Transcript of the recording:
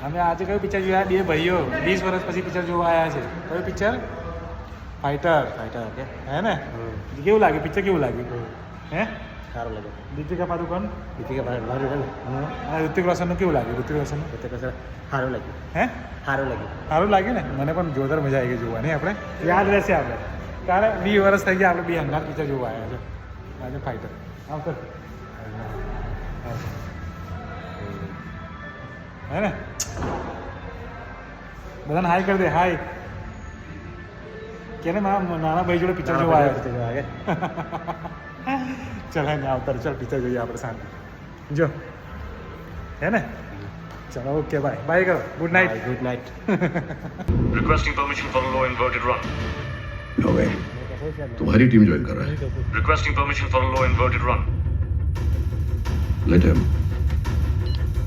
અમે આજે કયું પિક્ચર જોયા? બે ભાઈઓ 20 વર્ષ પછી પિક્ચર જોવા આવ્યા છે. કયું પિક્ચર? ફાઇટર. ઓકે હે ને? કેવું લાગ્યું પિક્ચર? કેવું લાગ્યું? હે? સારું લાગે દીપિકા પાદુકોણ દીપિકા ભારી અને ઋતિક રોશનનું કેવું લાગ્યું? ઋતિક રોશન સારું લાગ્યું હે? સારું લાગ્યું સારું લાગ્યું ને? મને પણ જોરદાર મજા આવી ગઈ જોવાની. આપણે યાદ રહેશે આપણે, કારણ 20 વર્ષ થઈ ગયા આપણે બે હંગાત પિક્ચર જોવા આવ્યા છે. આજે ફાઇટર આવતો હે ને? બધાને હાય કરી દે. હાય કે ને મારા નાના ભાઈ જોડે પિક્ચર જોવા આવ્યા છે. ચાલ ને આવતા ચાલ પિક્ચર જોઈએ આપણે શાંતિ જો હે ને? ચલો ઓકે બાય બાય કરો. Good night. Good night Requesting permission for a low inverted run. No way तुम्हारी टीम ज्वाइन कर रहा है Requesting permission for a low inverted run. Let him